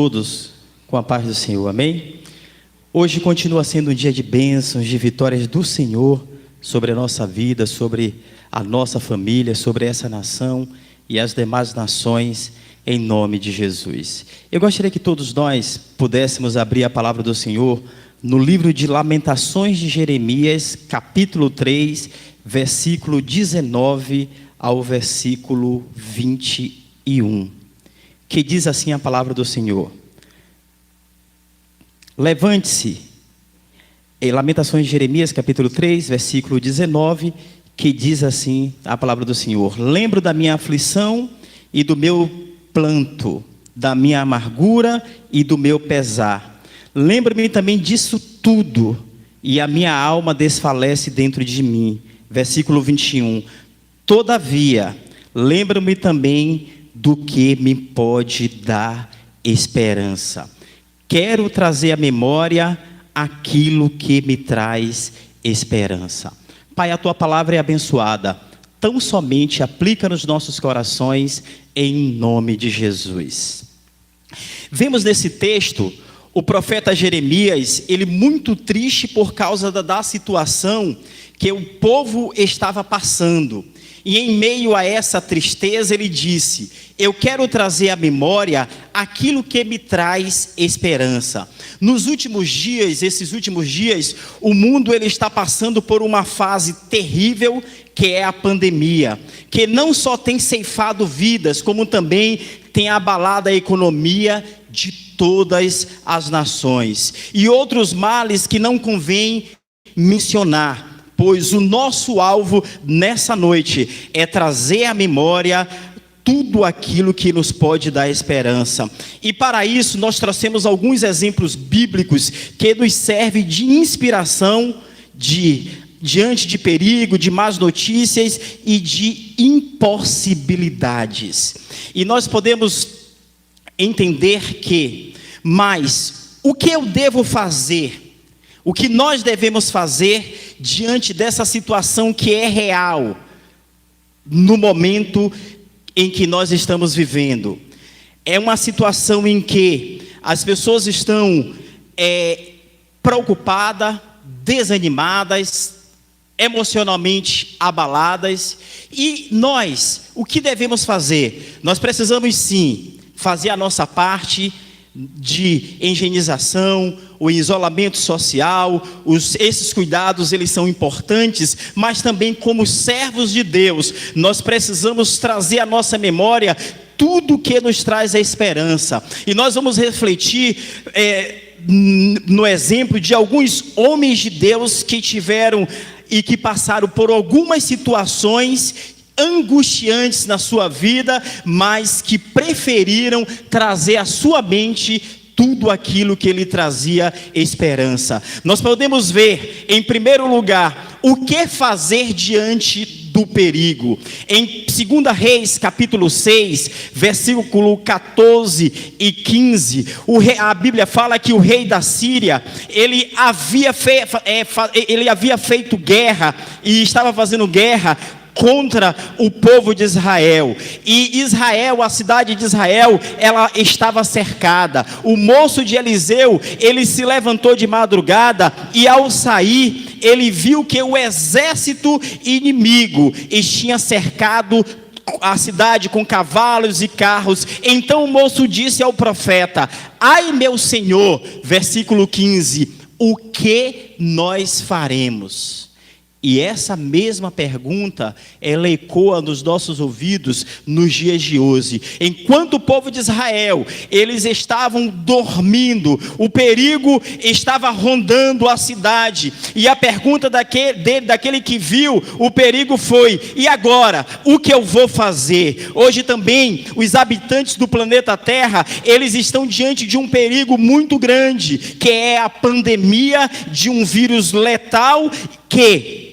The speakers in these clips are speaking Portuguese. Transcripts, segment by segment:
Todos com a paz do Senhor, amém? Hoje continua sendo um dia de bênçãos, de vitórias do Senhor sobre a nossa vida, sobre a nossa família, sobre essa nação e as demais nações, em nome de Jesus. Eu gostaria que todos nós pudéssemos abrir a palavra do Senhor no livro de Lamentações de Jeremias, capítulo 3, versículo 19 ao versículo 21, que diz assim a palavra do Senhor: levante-se, em Lamentações de Jeremias, capítulo 3, versículo 19, que diz assim a palavra do Senhor: lembro da minha aflição e do meu planto, da minha amargura e do meu pesar. Lembro-me também disso tudo, e a minha alma desfalece dentro de mim. Versículo 21, todavia, lembro-me também do que me pode dar esperança. Quero trazer à memória aquilo que me traz esperança. Pai, a tua palavra é abençoada. Tão somente aplica nos nossos corações, em nome de Jesus. Vemos nesse texto o profeta Jeremias, ele muito triste por causa da situação que o povo estava passando. E em meio a essa tristeza ele disse: eu quero trazer à memória aquilo que me traz esperança. Nos últimos dias, esses últimos dias, o mundo ele está passando por uma fase terrível, que é a pandemia, que não só tem ceifado vidas, como também tem abalado a economia de todas as nações. E outros males que não convém mencionar, pois o nosso alvo nessa noite é trazer à memória tudo aquilo que nos pode dar esperança. E para isso nós trouxemos alguns exemplos bíblicos que nos servem de inspiração diante de perigo, de más notícias e de impossibilidades. E nós podemos entender que, mas o que eu devo fazer? O que nós devemos fazer diante dessa situação que é real, no momento em que nós estamos vivendo? É uma situação em que as pessoas estão preocupadas, desanimadas, emocionalmente abaladas. E nós, o que devemos fazer? Nós precisamos sim fazer a nossa parte de higienização, o isolamento social, esses cuidados eles são importantes, mas também como servos de Deus, nós precisamos trazer à nossa memória tudo que nos traz a esperança. E nós vamos refletir no exemplo de alguns homens de Deus que tiveram e que passaram por algumas situações angustiantes na sua vida, mas que preferiram trazer à sua mente tudo aquilo que lhe trazia esperança. Nós podemos ver, em primeiro lugar, o que fazer diante do perigo. Em 2 Reis, capítulo 6, versículo 14 e 15, a Bíblia fala que o rei da Síria, ele havia feito guerra e estava fazendo guerra contra o povo de Israel. E Israel, a cidade de Israel, ela estava cercada. O moço de Eliseu, ele se levantou de madrugada e ao sair, ele viu que o exército inimigo tinha cercado a cidade com cavalos e carros. Então o moço disse ao profeta: ai meu senhor, versículo 15, o que nós faremos? E essa mesma pergunta, ela ecoa nos nossos ouvidos nos dias de hoje. Enquanto o povo de Israel, eles estavam dormindo, o perigo estava rondando a cidade. E a pergunta daquele que viu o perigo foi: e agora? O que eu vou fazer? Hoje também, os habitantes do planeta Terra, eles estão diante de um perigo muito grande, que é a pandemia de um vírus letal que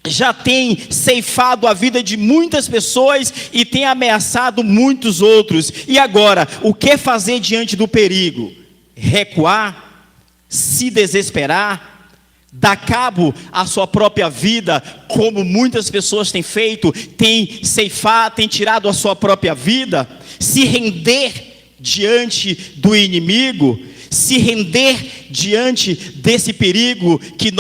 já tem ceifado a vida de muitas pessoas e tem ameaçado muitos outros. E agora, o que fazer diante do perigo? Recuar? Se desesperar? Dar cabo à sua própria vida, como muitas pessoas têm feito, têm ceifado, têm tirado a sua própria vida? Se render diante do inimigo, se render diante desse perigo que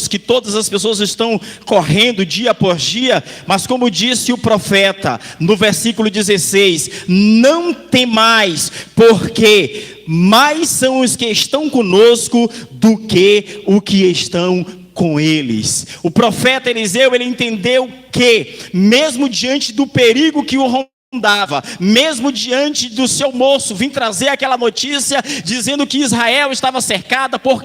que todas as pessoas estão correndo dia após dia. Mas como disse o profeta no versículo 16, não temais, porque mais são os que estão conosco do que os que estão com eles. O profeta Eliseu, ele entendeu que mesmo diante do perigo que o rondava, mesmo diante do seu moço vir trazer aquela notícia dizendo que Israel estava cercada por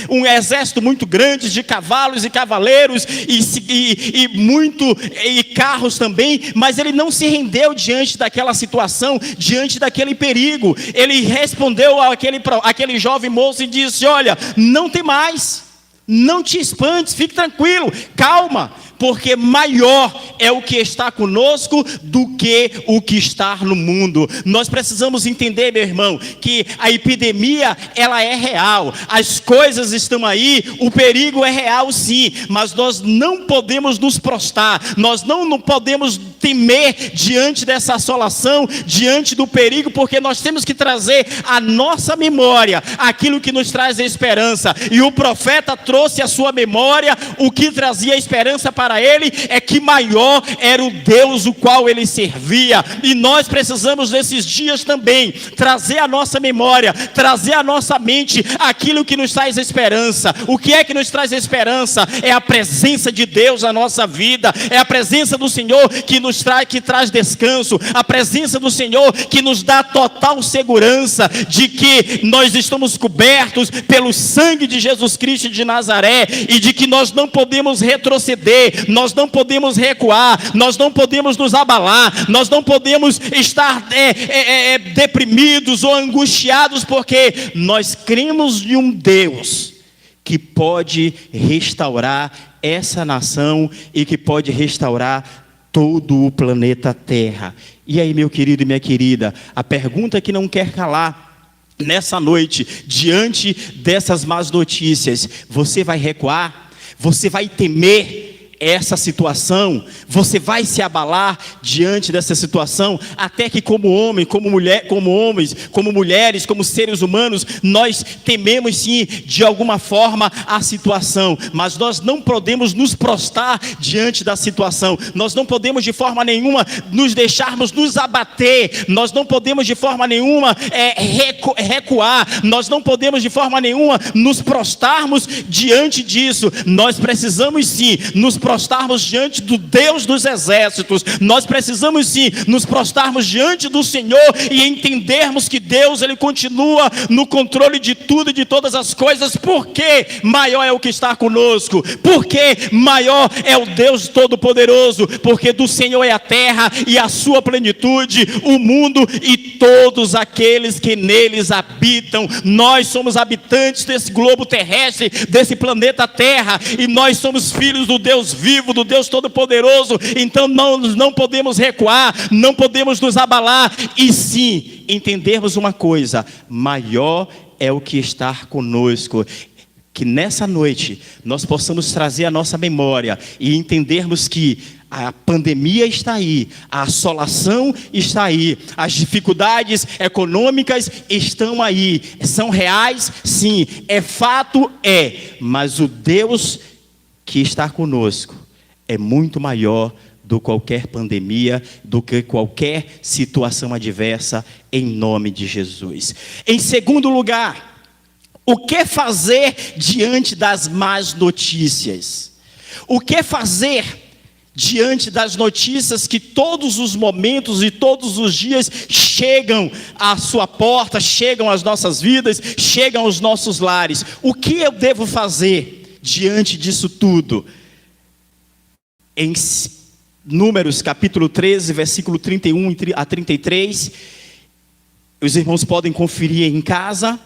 um exército muito grande de cavalos e cavaleiros e carros também, mas ele não se rendeu diante daquela situação, diante daquele perigo. Ele respondeu àquele jovem moço e disse: olha, não tem mais, não te espantes, fique tranquilo, calma, porque maior é o que está conosco do que o que está no mundo. Nós precisamos entender, meu irmão, que a epidemia, ela é real, as coisas estão aí, o perigo é real sim, mas nós não podemos nos prostrar, nós não podemos temer diante dessa assolação, diante do perigo, porque nós temos que trazer à nossa memória aquilo que nos traz a esperança. E o profeta trouxe à sua memória o que trazia esperança para ele, é que maior era o Deus o qual ele servia. E nós precisamos nesses dias também trazer à nossa memória, trazer à nossa mente aquilo que nos traz esperança. O que é que nos traz esperança? É a presença de Deus na nossa vida, é a presença do Senhor que traz descanso, a presença do Senhor que nos dá total segurança de que nós estamos cobertos pelo sangue de Jesus Cristo de Nazaré, e de que nós não podemos retroceder, nós não podemos recuar, nós não podemos nos abalar, nós não podemos estar deprimidos ou angustiados, porque nós cremos em um Deus que pode restaurar essa nação e que pode restaurar todo o planeta Terra. E aí, meu querido e minha querida, a pergunta que não quer calar nessa noite, diante dessas más notícias: você vai recuar? Você vai temer essa situação? Você vai se abalar diante dessa situação? Até que como homem, como mulher, como homens, como mulheres, como seres humanos, nós tememos sim, de alguma forma, a situação, mas nós não podemos nos prostrar diante da situação, nós não podemos de forma nenhuma nos deixarmos nos abater, nós não podemos de forma nenhuma recuar, nós não podemos de forma nenhuma nos prostrarmos diante disso. Nós precisamos sim nos prostrarmos diante do Deus dos exércitos, nós precisamos sim nos prostrarmos diante do Senhor e entendermos que Deus, ele continua no controle de tudo e de todas as coisas, porque maior é o que está conosco, porque maior é o Deus Todo-Poderoso, porque do Senhor é a terra e a sua plenitude, o mundo e todos aqueles que neles habitam. Nós somos habitantes desse globo terrestre, desse planeta Terra, e nós somos filhos do Deus vivo, do Deus Todo-Poderoso. Então nós não podemos recuar, não podemos nos abalar, e sim entendermos uma coisa: maior é o que está conosco. Que nessa noite nós possamos trazer a nossa memória e entendermos que a pandemia está aí, a assolação está aí, as dificuldades econômicas estão aí, são reais, sim, é fato, mas o Deus que está conosco é muito maior do que qualquer pandemia, do que qualquer situação adversa, em nome de Jesus. Em segundo lugar, o que fazer diante das más notícias? O que fazer diante das notícias que todos os momentos e todos os dias chegam à sua porta, chegam às nossas vidas, chegam aos nossos lares? O que eu devo fazer diante disso tudo? Em Números capítulo 13, versículo 31 a 33, os irmãos podem conferir em casa,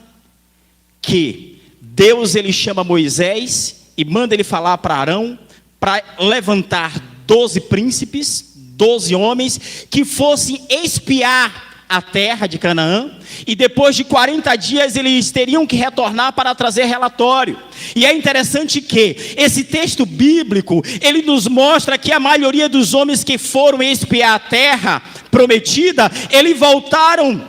que Deus, ele chama Moisés e manda ele falar para Arão, para levantar 12 príncipes, 12 homens, que fossem espiar a terra de Canaã, e depois de 40 dias eles teriam que retornar para trazer relatório. E é interessante que esse texto bíblico, ele nos mostra que a maioria dos homens que foram espiar a terra prometida, eles voltaram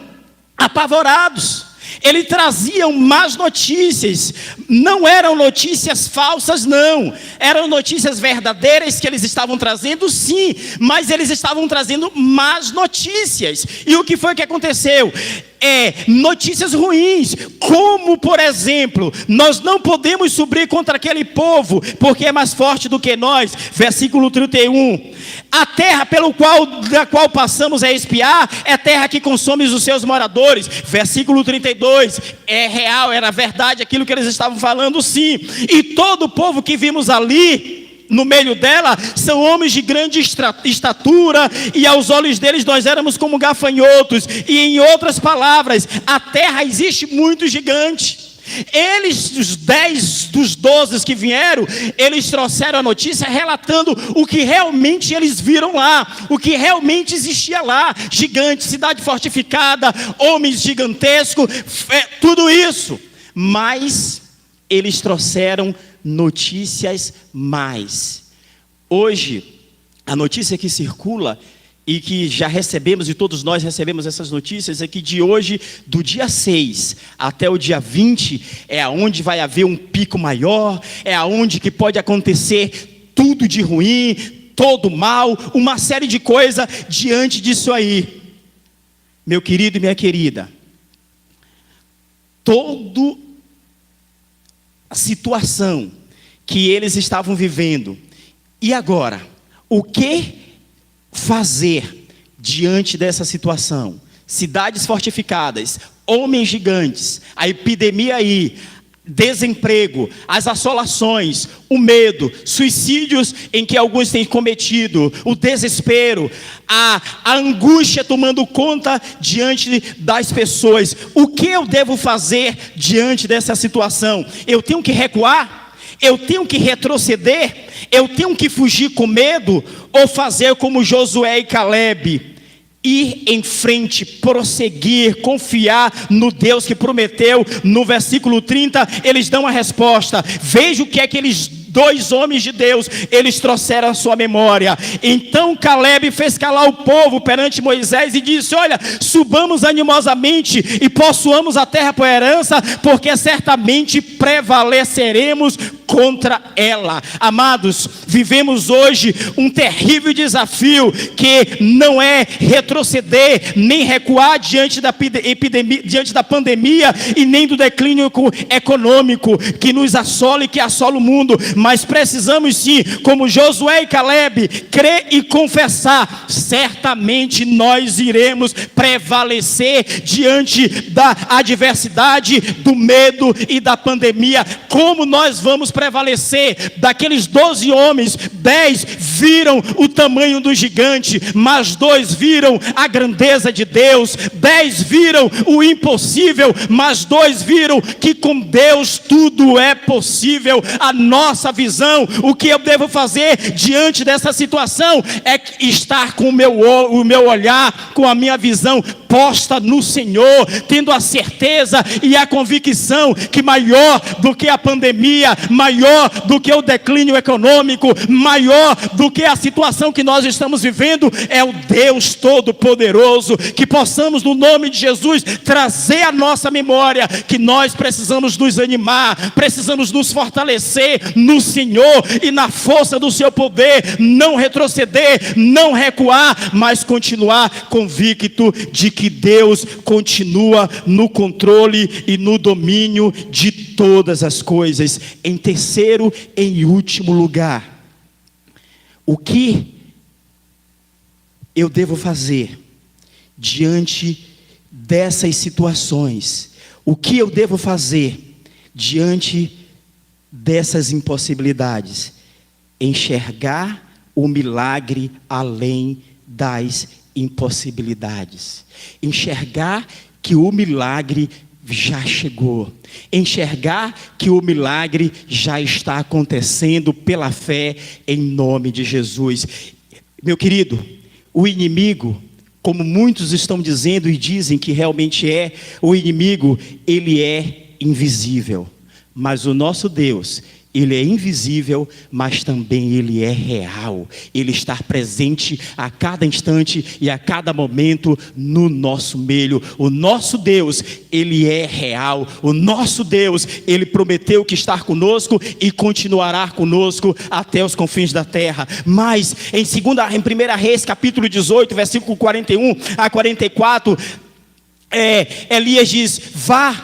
apavorados. Ele trazia más notícias, não eram notícias falsas, não, eram notícias verdadeiras que eles estavam trazendo, sim, mas eles estavam trazendo más notícias. E o que foi que aconteceu? Notícias ruins, como por exemplo, nós não podemos subir contra aquele povo, porque é mais forte do que nós. Versículo 31, a terra da qual passamos a espiar, é terra que consome os seus moradores. Versículo 32, é real, era verdade aquilo que eles estavam falando, sim. E todo o povo que vimos ali, no meio dela, são homens de grande estatura, e aos olhos deles nós éramos como gafanhotos. E em outras palavras, a terra existe muito gigante. Eles, os 10 dos 12 que vieram, eles trouxeram a notícia relatando o que realmente eles viram lá, o que realmente existia lá: gigante, cidade fortificada, homens gigantescos, tudo isso. Mas eles trouxeram notícias mais. Hoje, a notícia que circula e que já recebemos, e todos nós recebemos essas notícias, é que de hoje, do dia 6 até o dia 20, é aonde vai haver um pico maior, é aonde que pode acontecer tudo de ruim, todo mal, uma série de coisas diante disso aí. Meu querido e minha querida, toda a situação que eles estavam vivendo, e agora, o que fazer diante dessa situação? Cidades fortificadas, homens gigantes, a epidemia aí, desemprego, as assolações, o medo, suicídios em que alguns têm cometido, o desespero, a angústia tomando conta diante das pessoas. O que eu devo fazer diante dessa situação? Eu tenho que recuar? Eu tenho que retroceder? Eu tenho que fugir com medo? Ou fazer como Josué e Calebe? Ir em frente, prosseguir, confiar no Deus que prometeu. No versículo 30, eles dão a resposta. Veja o que é que eles 2 homens de Deus, eles trouxeram a sua memória. Então Calebe fez calar o povo perante Moisés e disse: olha, subamos animosamente e possuamos a terra por herança, porque certamente prevaleceremos contra ela. Amados, vivemos hoje um terrível desafio, que não é retroceder nem recuar diante da epidemia, diante da pandemia, e nem do declínio econômico que nos assola e que assola o mundo. Mas precisamos sim, como Josué e Calebe, crer e confessar: certamente nós iremos prevalecer diante da adversidade, do medo e da pandemia. Como nós vamos prevalecer? Daqueles 12 homens, 10 viram o tamanho do gigante, mas 2 viram a grandeza de Deus. 10 viram o impossível, mas 2 viram que com Deus tudo é possível. A nossa visão, o que eu devo fazer diante dessa situação, é estar com o meu olhar, com a minha visão posta no Senhor, tendo a certeza e a convicção que maior do que a pandemia, maior do que o declínio econômico, maior do que a situação que nós estamos vivendo, é o Deus Todo-Poderoso. Que possamos, no nome de Jesus, trazer à nossa memória que nós precisamos nos animar, precisamos nos fortalecer no Senhor e na força do seu poder, não retroceder, não recuar, mas continuar convicto de que Deus continua no controle e no domínio de todas as coisas. Em terceiro e último lugar, o que eu devo fazer diante dessas situações? O que eu devo fazer diante dessas impossibilidades? Enxergar o milagre além das impossibilidades. Enxergar que o milagre já chegou. Enxergar que o milagre já está acontecendo pela fé, em nome de Jesus. Meu querido, o inimigo, como muitos estão dizendo e dizem que realmente o inimigo, ele é invisível. Mas o nosso Deus, Ele é invisível, mas também Ele é real. Ele está presente a cada instante e a cada momento no nosso meio. O nosso Deus, Ele é real. O nosso Deus, Ele prometeu que estar conosco e continuará conosco até os confins da terra. Mas em 1 Reis, capítulo 18, versículo 41 a 44, Elias diz: vá,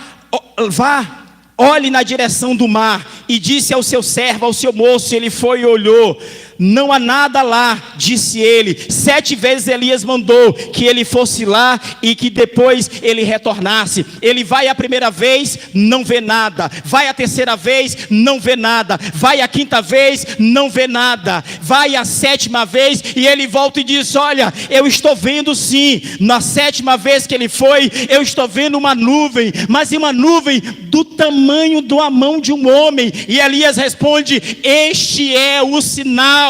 olhe na direção do mar. E disse ao seu servo, ao seu moço, ele foi e olhou. Não há nada lá, disse ele. 7 vezes Elias mandou que ele fosse lá e que depois ele retornasse. Ele vai a primeira vez, não vê nada. Vai a terceira vez, não vê nada. Vai a quinta vez, não vê nada. Vai a 7ª vez e ele volta e diz: olha, eu estou vendo sim. Na 7ª vez que ele foi, eu estou vendo uma nuvem, mas uma nuvem do tamanho da mão de um homem. E Elias responde: este é o sinal.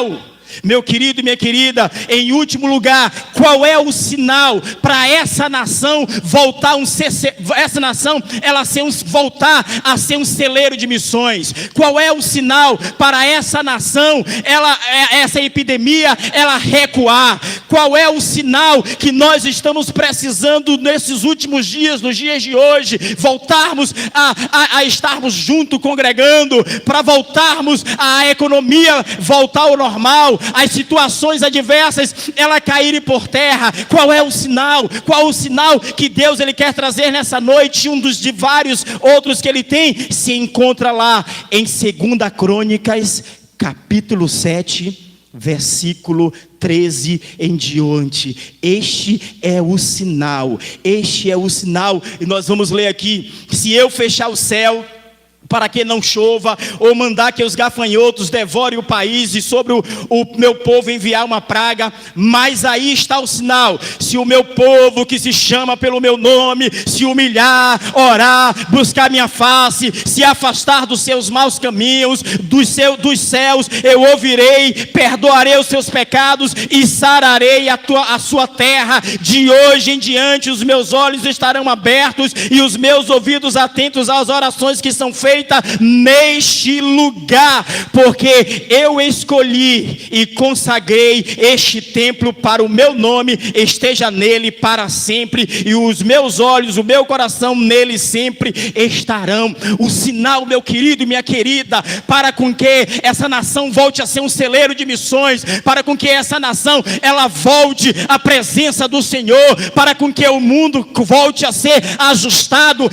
Meu querido e minha querida, em último lugar, qual é o sinal para essa nação voltar voltar a ser um celeiro de missões? Qual é o sinal para essa nação, essa epidemia, ela recuar? Qual é o sinal que nós estamos precisando nesses últimos dias, nos dias de hoje, voltarmos a estarmos juntos, congregando, para voltarmos a economia voltar ao normal, as situações adversas ela caírem por terra? Qual é o sinal? Qual o sinal que Deus ele quer trazer nessa noite? Um dos de vários outros que ele tem se encontra lá em 2 Crônicas, capítulo 7, versículo 13 em diante. Este é o sinal. Este é o sinal. E nós vamos ler aqui: se eu fechar o céu para que não chova, ou mandar que os gafanhotos devorem o país, e sobre o meu povo enviar uma praga, mas aí está o sinal: se o meu povo que se chama pelo meu nome se humilhar, orar, buscar minha face, se afastar dos seus maus caminhos, dos céus eu ouvirei, perdoarei os seus pecados e sararei a sua terra. De hoje em diante os meus olhos estarão abertos e os meus ouvidos atentos às orações que são feitas neste lugar, porque eu escolhi e consagrei este templo para o meu nome, esteja nele para sempre, e os meus olhos, o meu coração nele sempre estarão. O sinal, meu querido e minha querida, para com que essa nação volte a ser um celeiro de missões, para com que essa nação ela volte à presença do Senhor, para com que o mundo volte a ser ajustado,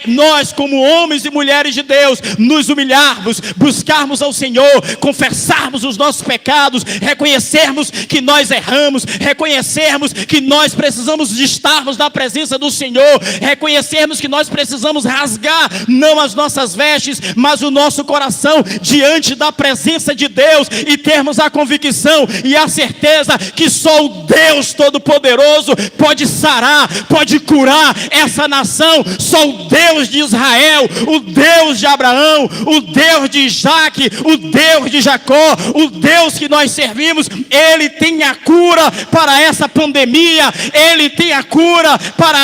nós como homens e mulheres de Deus, nos humilharmos, buscarmos ao Senhor, confessarmos os nossos pecados, reconhecermos que nós erramos, reconhecermos que nós precisamos de estarmos na presença do Senhor, reconhecermos que nós precisamos rasgar não as nossas vestes, mas o nosso coração diante da presença de Deus, e termos a convicção e a certeza que só o Deus Todo-Poderoso pode sarar, pode curar essa nação. Só o Deus de Israel, o Deus de Abraão, o Deus de Isaac, o Deus de Jacó, o Deus que nós servimos, Ele tem a cura para essa pandemia, Ele tem a cura para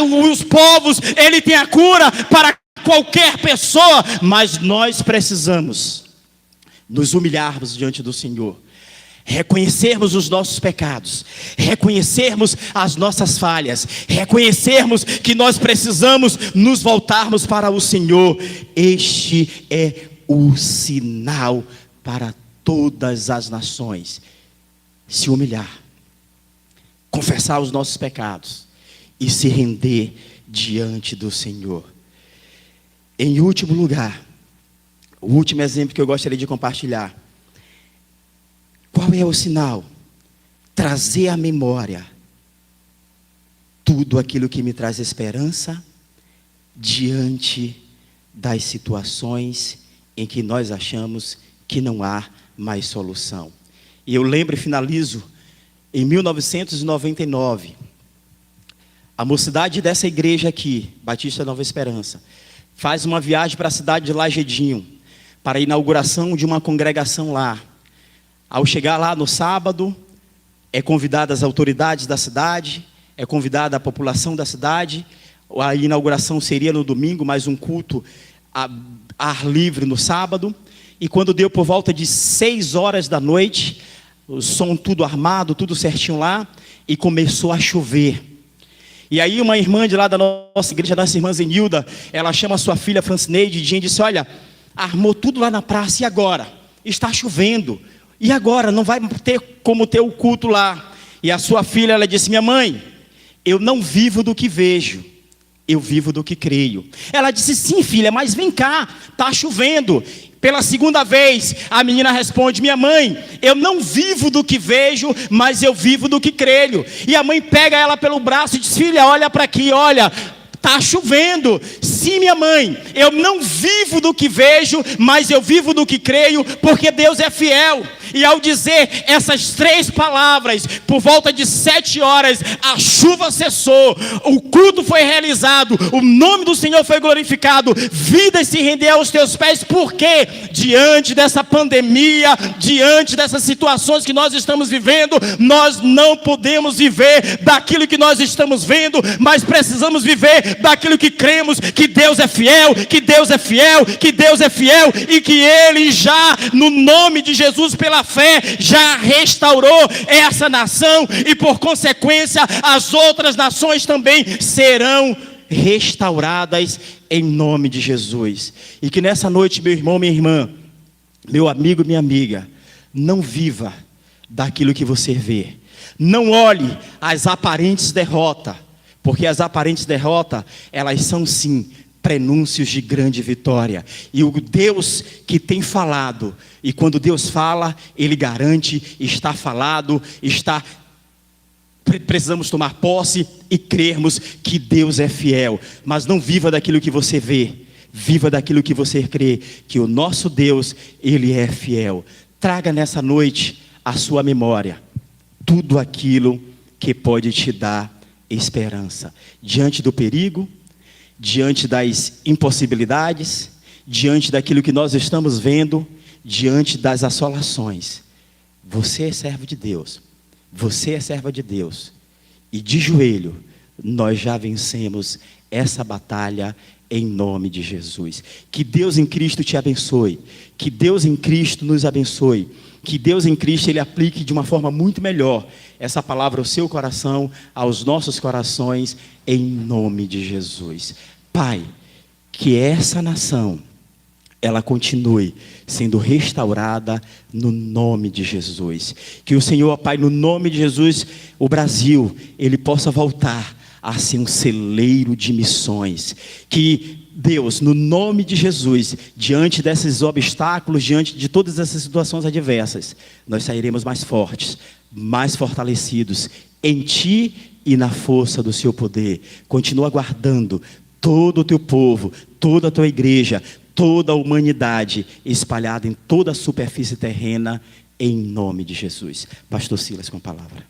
os povos, Ele tem a cura para qualquer pessoa, mas nós precisamos nos humilharmos diante do Senhor, reconhecermos os nossos pecados, reconhecermos as nossas falhas, reconhecermos que nós precisamos nos voltarmos para o Senhor. Este é o sinal para todas as nações: se humilhar, confessar os nossos pecados e se render diante do Senhor. Em último lugar, o último exemplo que eu gostaria de compartilhar: qual é o sinal? Trazer à memória tudo aquilo que me traz esperança diante das situações em que nós achamos que não há mais solução. E eu lembro e finalizo, em 1999, a mocidade dessa igreja aqui, Batista Nova Esperança, faz uma viagem para a cidade de Lagedinho, para a inauguração de uma congregação lá. Ao chegar lá no sábado, é convidada as autoridades da cidade, é convidada a população da cidade. A inauguração seria no domingo, mas um culto a ar livre no sábado. E quando deu por volta de 6 horas da noite, o som tudo armado, tudo certinho lá, e começou a chover. E aí uma irmã de lá da nossa igreja, nossa irmã Zenilda, ela chama a sua filha Francineide e disse: olha, armou tudo lá na praça, e agora? Está chovendo, e agora? Não vai ter como ter o culto lá. E a sua filha, ela disse: minha mãe, eu não vivo do que vejo, eu vivo do que creio. Ela disse: sim, filha, mas vem cá, está chovendo. Pela segunda vez, a menina responde: minha mãe, eu não vivo do que vejo, mas eu vivo do que creio. E a mãe pega ela pelo braço e diz: filha, olha para aqui, olha, está chovendo. Sim, minha mãe, eu não vivo do que vejo, mas eu vivo do que creio, porque Deus é fiel. E ao dizer essas 3 palavras, por volta de 7 horas, a chuva cessou, o culto foi realizado, o nome do Senhor foi glorificado, vidas se renderam aos teus pés. Porque diante dessa pandemia, diante dessas situações que nós estamos vivendo, nós não podemos viver daquilo que nós estamos vendo, mas precisamos viver daquilo que cremos, que Deus é fiel, que Deus é fiel, que Deus é fiel, e que Ele já, no nome de Jesus, pela fé, já restaurou essa nação, e por consequência as outras nações também serão restauradas em nome de Jesus. E que nessa noite, meu irmão, minha irmã, meu amigo, minha amiga, não viva daquilo que você vê, não olhe as aparentes derrotas, porque as aparentes derrotas, elas são sim prenúncios de grande vitória. E o Deus que tem falado, e quando Deus fala, Ele garante, está falado, precisamos tomar posse e crermos que Deus é fiel. Mas não viva daquilo que você vê, viva daquilo que você crê, que o nosso Deus, Ele é fiel. Traga nessa noite à sua memória tudo aquilo que pode te dar esperança, diante do perigo, diante das impossibilidades, diante daquilo que nós estamos vendo, diante das assolações. Você é servo de Deus, você é serva de Deus, e de joelho nós já vencemos essa batalha em nome de Jesus. Que Deus em Cristo te abençoe, que Deus em Cristo nos abençoe, que Deus em Cristo Ele aplique de uma forma muito melhor essa palavra ao seu coração, aos nossos corações, em nome de Jesus. Pai, que essa nação, ela continue sendo restaurada no nome de Jesus. Que o Senhor, Pai, no nome de Jesus, o Brasil, ele possa voltar a ser um celeiro de missões. Que Deus, no nome de Jesus, diante desses obstáculos, diante de todas essas situações adversas, nós sairemos mais fortes, mais fortalecidos em Ti e na força do Seu poder. Continua guardando todo o Teu povo, toda a Tua igreja, toda a humanidade espalhada em toda a superfície terrena, em nome de Jesus. Pastor Silas com a palavra.